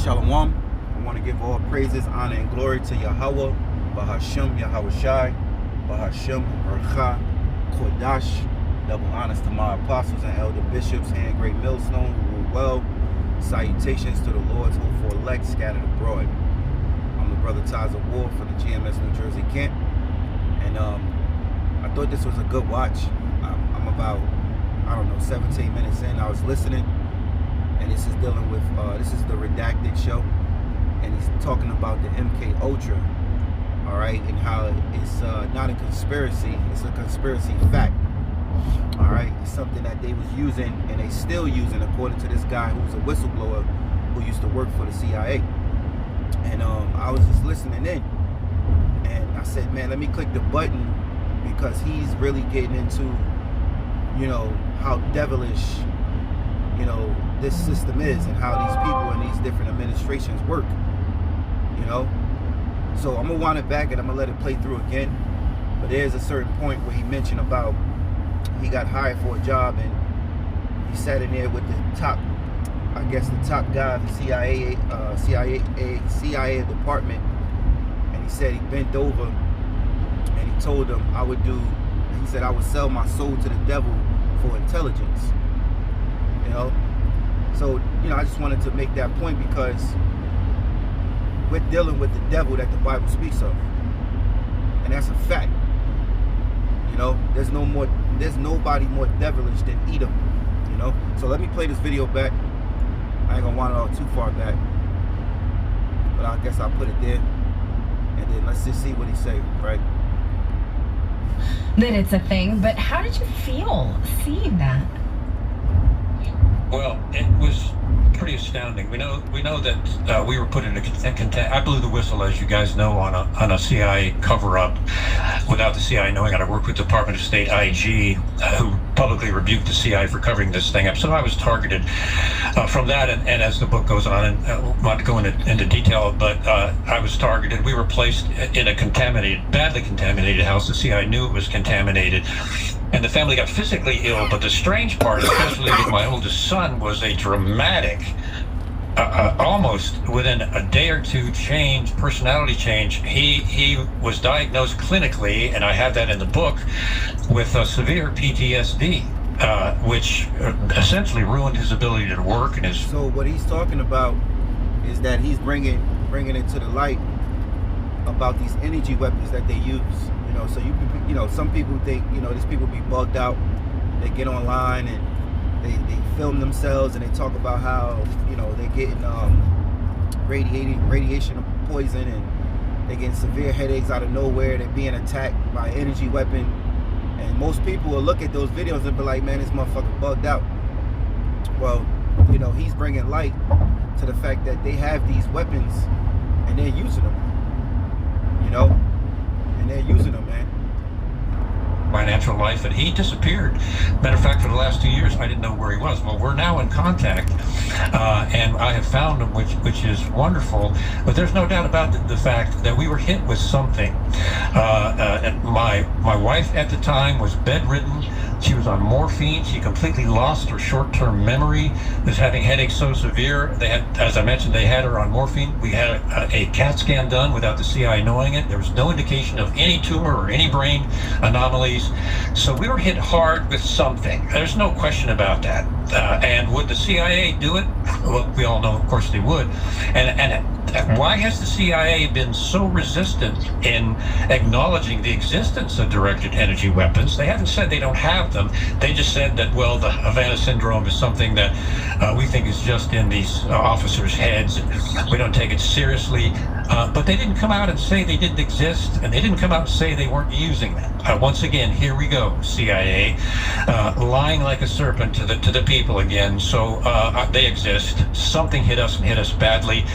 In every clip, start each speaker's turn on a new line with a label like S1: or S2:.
S1: Shalom. I want to give all praises, honor, and glory to Yahawah, BaHaSham, Yahawashi, BaHaSham, Rawchaa, Qadash. Double honors to my apostles and elder bishops and GreatMillStone who rule well. Salutations to the Lord's hopeful elect scattered abroad. I'm the brother Ties of War for the GMS New Jersey camp, and I thought this was a good watch. I'm about, I don't know, 17 minutes in. I was listening, and this is dealing with this is the Redacted show, and he's talking about the MKUltra, all right, and how it's not a conspiracy, it's a conspiracy fact. All right, it's something that they was using and they still using, according to this guy who's a whistleblower who used to work for the CIA. And I was just listening in, and I said, man, let me click the button, because he's really getting into, you know, how devilish, you know, this system is, and how these people in these different administrations work, you know. So I'm gonna wind it back and I'm gonna let it play through again. But there's a certain point where he mentioned about he got hired for a job, and he sat in there with the top, I guess the top guy of the CIA department, and he said he bent over and he told him I would sell my soul to the devil for intelligence, you know. So, you know, I just wanted to make that point, because we're dealing with the devil that the Bible speaks of, and that's a fact. You know, there's nobody more devilish than Edom, you know. So let me play this video back. I ain't gonna want it all too far back, but I guess I'll put it there, and then let's just see what he say, right?
S2: That it's a thing, but how did you feel seeing that?
S3: Well, it was pretty astounding. We know that we were put in a contempt. I blew the whistle, as you guys know, on a CIA cover-up without the CIA knowing. I worked with Department of State IG, who publicly rebuked the CIA for covering this thing up. So I was targeted from that, and as the book goes on, and I won't go into detail, but I was targeted. We were placed in a badly contaminated house. The CIA knew it was contaminated, and the family got physically ill. But the strange part, especially with my oldest son, was a dramatic, almost within a day or two personality change. He was diagnosed clinically, and I have that in the book, with severe PTSD, which essentially ruined his ability to work and his.
S1: So what he's talking about is that he's bringing it to the light about these energy weapons that they use. You know, so you know, some people think, you know, these people be bugged out. They get online and they film themselves, and they talk about how, you know, they're getting radiation poison, and they're getting severe headaches out of nowhere. They're being attacked by an energy weapon, and most people will look at those videos and be like, man, this motherfucker bugged out. Well, you know, he's bringing light to the fact that they have these weapons and they're using them, you know, and they're using them, man.
S3: My natural life, and he disappeared. Matter of fact, for the last 2 years, I didn't know where he was. Well, we're now in contact, and I have found him, which is wonderful. But there's no doubt about the fact that we were hit with something. And my wife at the time was bedridden. She was on morphine. She completely lost her short-term memory. Was having headaches so severe. They had, as I mentioned, they had her on morphine. We had a CAT scan done without the CIA knowing it. There was no indication of any tumor or any brain anomalies. So we were hit hard with something. There's no question about that. And would the CIA do it? Well, we all know, of course, they would. And why has the CIA been so resistant in acknowledging the existence of directed energy weapons? They haven't said they don't have them. They just said that, well, the Havana syndrome is something that we think is just in these officers' heads, and we don't take it seriously. But they didn't come out and say they didn't exist, and they didn't come out and say they weren't using them. Once again, here we go, CIA, lying like a serpent to the people again. So they exist. Something hit us, and hit us badly.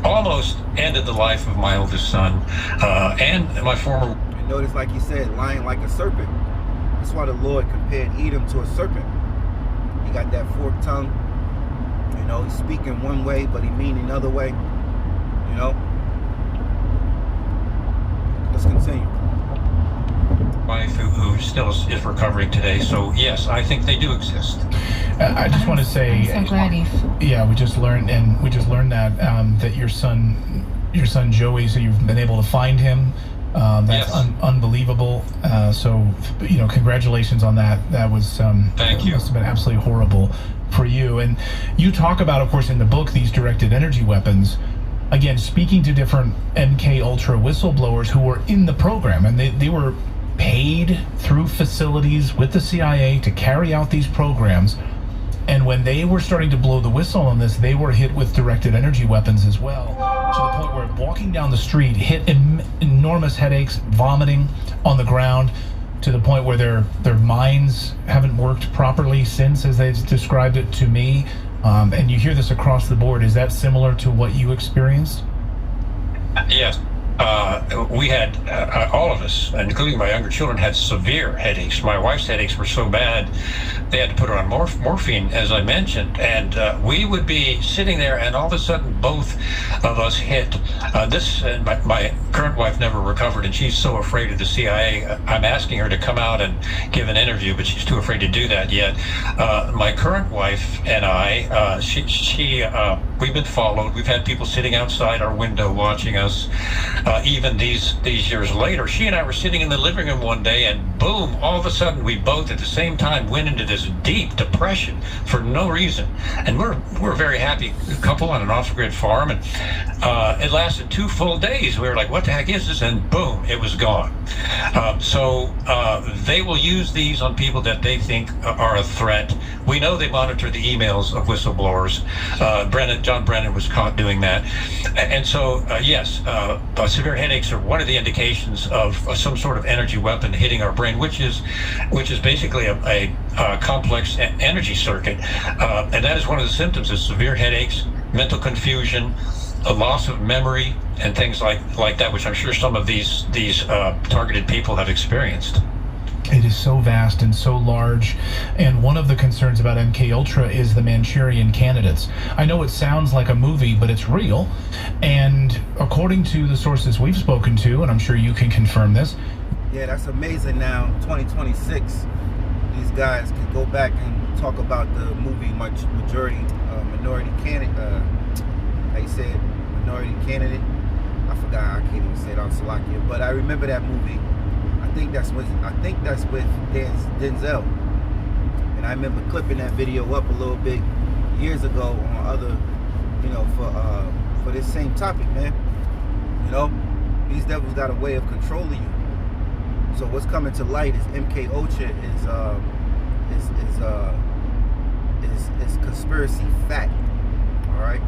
S3: Almost ended the life of my oldest son and my former.
S1: And notice, like you said, lying like a serpent. That's why the Lord compared Edom to a serpent. He got that forked tongue. You know, he's speaking one way, but he mean another way. You know. Let's continue.
S3: wife who still is recovering today. So yes, I think they do exist.
S4: I just want to say,
S2: I'm so glad
S4: yeah, we just learned that that your son Joey, so you've been able to find him. That's
S3: Yes.
S4: Unbelievable. So, congratulations on that. That was
S3: Thank you.
S4: Must have been absolutely horrible for you. And you talk about, of course, in the book, these directed energy weapons. Again, speaking to different MKUltra whistleblowers who were in the program, and they were paid through facilities with the CIA to carry out these programs. And when they were starting to blow the whistle on this, they were hit with directed energy weapons as well, to the point where walking down the street hit enormous headaches, vomiting on the ground, to the point where their minds haven't worked properly since, as they've described it to me. And you hear this across the board. Is that similar to what you experienced?
S3: Yes. We had, all of us, including my younger children, had severe headaches. My wife's headaches were so bad, they had to put her on morphine, as I mentioned. And we would be sitting there, and all of a sudden, both of us hit. My current wife never recovered, and she's so afraid of the CIA. I'm asking her to come out and give an interview, but she's too afraid to do that yet. My current wife and I, we've been followed. We've had people sitting outside our window watching us. Even these years later, she and I were sitting in the living room one day, and boom, all of a sudden we both at the same time went into this deep depression for no reason. And we're a very happy couple on an off-grid farm, and it lasted 2 full days. We were like, what the heck is this? And boom, it was gone. So they will use these on people that they think are a threat. We know they monitor the emails of whistleblowers. John Brennan was caught doing that. And so, yes, severe headaches are one of the indications of some sort of energy weapon hitting our brain, which is basically a complex energy circuit. And that is one of the symptoms is severe headaches, mental confusion, a loss of memory, and things like that, which I'm sure some of these targeted people have experienced.
S4: It is so vast and so large, and one of the concerns about MKUltra is the Manchurian candidates. I know it sounds like a movie, but it's real, and according to the sources we've spoken to, and I'm sure you can confirm this.
S1: Yeah, that's amazing. Now, 2026, these guys can go back and talk about the movie Minority Candidate. How you say it? Minority Candidate. I forgot. I can't even say it on Slovakia, but I remember that movie. I think that's with Denzel, and I remember clipping that video up a little bit years ago on other, for this same topic, man. These devils got a way of controlling you. So what's coming to light is MKUltra is conspiracy fact. All right.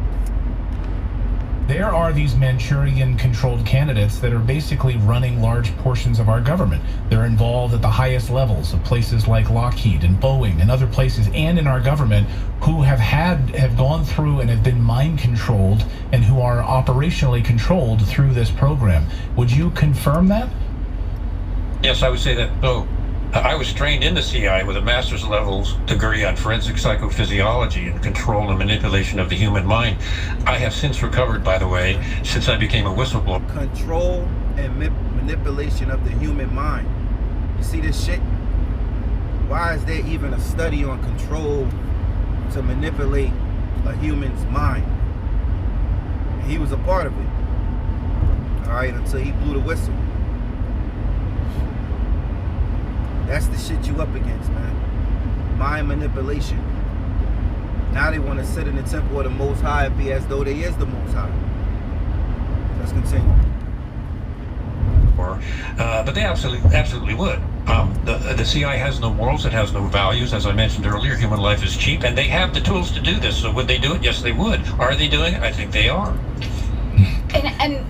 S4: There are these Manchurian-controlled candidates that are basically running large portions of our government. They're involved at the highest levels of places like Lockheed and Boeing and other places, and in our government, who have gone through and have been mind-controlled and who are operationally controlled through this program. Would you confirm that?
S3: Yes, I would say that. I was trained in the CIA with a master's level degree on forensic psychophysiology and control and manipulation of the human mind. I have since recovered, by the way, since I became a whistleblower.
S1: Control and manipulation of the human mind. You see this shit? Why is there even a study on control to manipulate a human's mind? And he was a part of it. All right, until he blew the whistle. That's the shit you up against, man. Mind manipulation. Now they want to sit in the temple of the Most High and be as though they is the Most High. Let's continue.
S3: But they absolutely would. The CIA has no morals. It has no values. As I mentioned earlier, human life is cheap, and they have the tools to do this. So would they do it? Yes, they would. Are they doing it? I think they are.
S2: And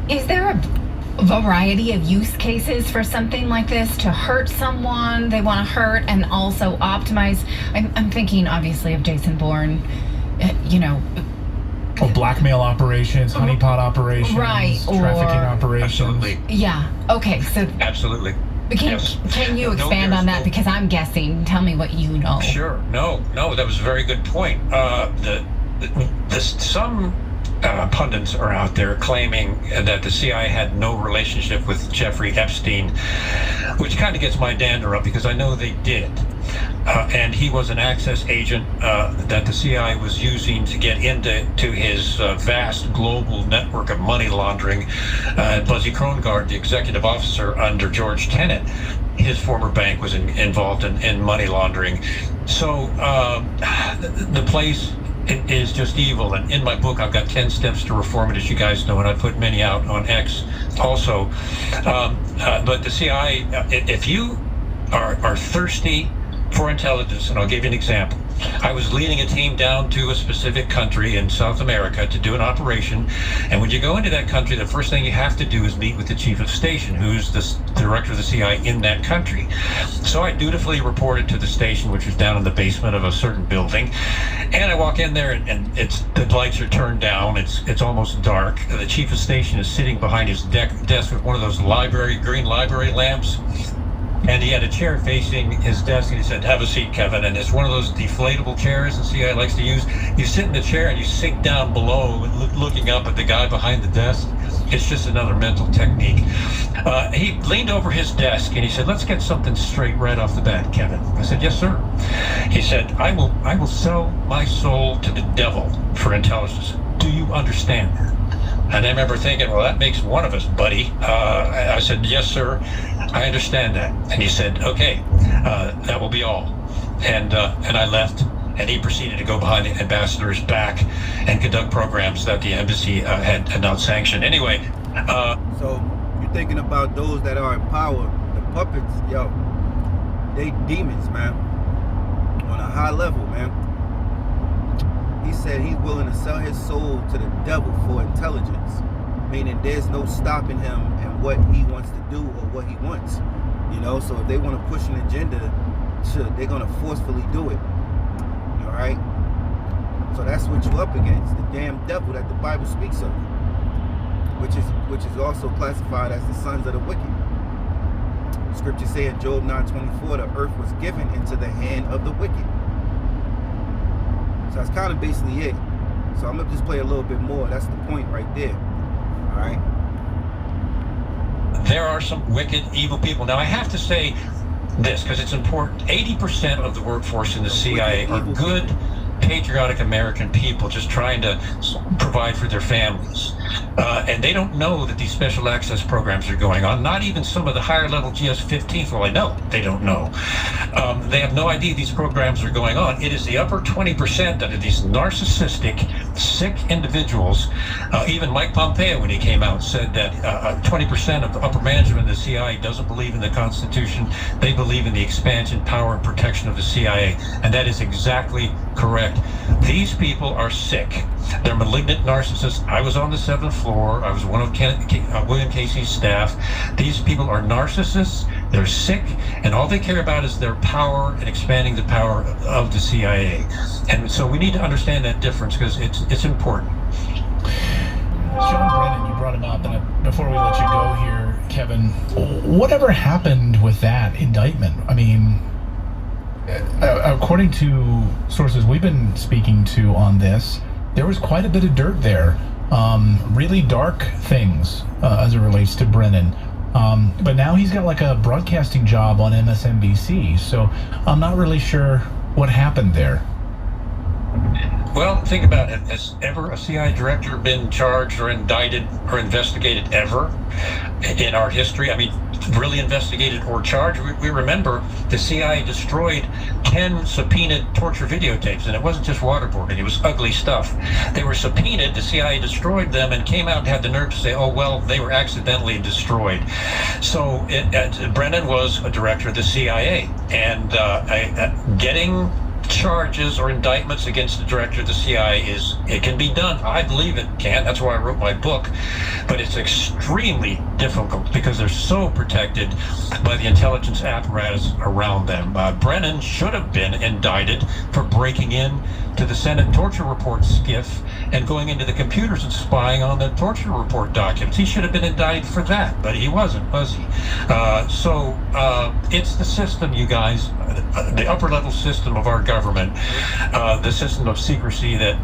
S2: is there a variety of use cases for something like this to hurt someone they want to hurt and also optimize? I'm thinking obviously of Jason Bourne,
S4: blackmail operations, honeypot operations,
S2: right,
S4: trafficking operations.
S3: Absolutely.
S2: Yeah. Okay. So
S3: absolutely.
S2: Can you expand on that? Because I'm guessing. Tell me what you know.
S3: Sure. No, that was a very good point. Some pundits are out there claiming that the CIA had no relationship with Jeffrey Epstein, which kind of gets my dander up because I know they did. And he was an access agent that the CIA was using to get into his vast global network of money laundering. Buzzy Krongard, the executive officer under George Tenet, his former bank was involved in money laundering. So the place is just evil. And in my book, I've got 10 steps to reform it, as you guys know, and I put many out on X also. But the CIA, if you are thirsty for intelligence, and I'll give you an example. I was leading a team down to a specific country in South America to do an operation, and when you go into that country, the first thing you have to do is meet with the chief of station, who's the director of the CIA in that country. So I dutifully reported to the station, which was down in the basement of a certain building, and I walk in there, and the lights are turned down. It's almost dark. The chief of station is sitting behind his desk with one of those green library lamps. And he had a chair facing his desk, and he said, "Have a seat, Kevin." And it's one of those deflatable chairs the CIA likes to use. You sit in the chair and you sink down below, looking up at the guy behind the desk. It's just another mental technique. He leaned over his desk and he said, "Let's get something straight right off the bat, Kevin." I said, "Yes, sir." He said, I will sell my soul to the devil for intelligence. Do you understand that?" And I remember thinking, well, that makes one of us, buddy. I said, "Yes, sir, I understand that." And he said, "Okay, that will be all." And I left, and he proceeded to go behind the ambassador's back and conduct programs that the embassy had not sanctioned. Anyway.
S1: So you're thinking about those that are in power, the puppets, yo, they demons, man, on a high level, man. He said he's willing to sell his soul to the devil for intelligence, meaning there's no stopping him and what he wants to do or what he wants. You know, so if they want to push an agenda, they're going to forcefully do it. All right? So that's what you're up against, the damn devil that the Bible speaks of, which is also classified as the sons of the wicked. Scripture say in Job 9:24, the earth was given into the hand of the wicked. So that's kind of basically it. So I'm going to just play a little bit more. That's the point right there. All right?
S3: There are some wicked, evil people. Now, I have to say this because it's important. 80% of the workforce in the CIA are good, patriotic American people just trying to provide for their families. And they don't know that these special access programs are going on. Not even some of the higher level GS-15s, well, I know they don't know. They have no idea these programs are going on. It is the upper 20% that are these narcissistic, sick individuals. Even Mike Pompeo, when he came out, said that 20% of the upper management of the CIA doesn't believe in the Constitution. They believe in the expansion, power, and protection of the CIA. And that is exactly correct. These people are sick. They're malignant narcissists. I was on the 7th floor. I was one of William Casey's staff. These people are narcissists. They're sick, and all they care about is their power and expanding the power of the CIA. And so we need to understand that difference because it's important.
S4: John Brennan, you brought him up, and before we let you go here, Kevin, whatever happened with that indictment? I mean, according to sources we've been speaking to on this, there was quite a bit of dirt there. Really dark things as it relates to Brennan. But now he's got like a broadcasting job on MSNBC, so I'm not really sure what happened there.
S3: Well, think about it. Has ever a CIA director been charged or indicted or investigated ever in our history? I mean, really investigated or charged? We remember the CIA destroyed 10 subpoenaed torture videotapes, and it wasn't just waterboarding, it was ugly stuff. They were subpoenaed, the CIA destroyed them, and came out and had the nerve to say, oh, well, they were accidentally destroyed. So Brennan was a director of the CIA, and getting charges or indictments against the director of the CIA it can be done. I believe it can. That's why I wrote my book. But it's extremely difficult because they're so protected by the intelligence apparatus around them. Brennan should have been indicted for breaking in to the Senate torture report skiff and going into the computers and spying on the torture report documents. He should have been indicted for that, but he wasn't, was he? So it's the system, you guys, the upper level system of our government government, the system of secrecy that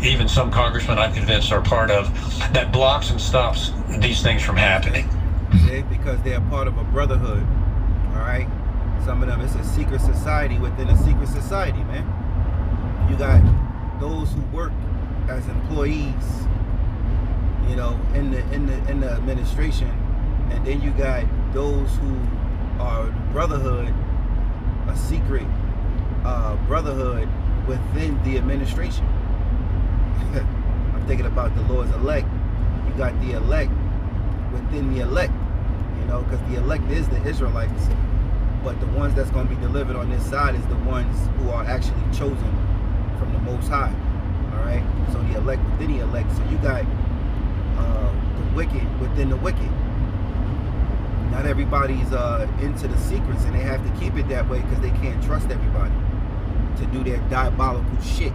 S3: even some congressmen I'm convinced are part of, that blocks and stops these things from happening.
S1: See? Because they're part of a brotherhood. All right. Some of them, it's a secret society within a secret society, man. You got those who work as employees, you know, in the administration, and then you got those who are brotherhood, a secret brotherhood within the administration. I'm thinking about the Lord's elect. You got the elect within the elect, you know, because the elect is the Israelites, but the ones that's going to be delivered on this side is the ones who are actually chosen from the Most High. All right, so the elect within the elect. So you got the wicked within the wicked. Not everybody's into the secrets, and they have to keep it that way because they can't trust everybody to do their diabolical shit.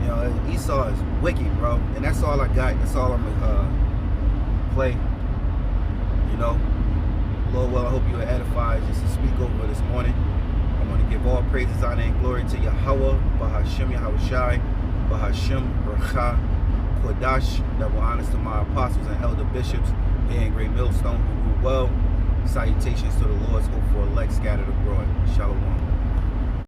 S1: You know, Esau is wicked, bro, and that's all I got. That's all I'm gonna play. You know, Lord, well, I hope you were edified just to speak over this morning. I want to give all praises, honor, and glory to Yahawah, BaHaSham, Yahawashi, BaHaSham, Rawchaa, Qadash. Double honors to my apostles and elder bishops here in GreatMillStone who rule well. Salutations to the Lord's hopeful elect scattered abroad. Shalom.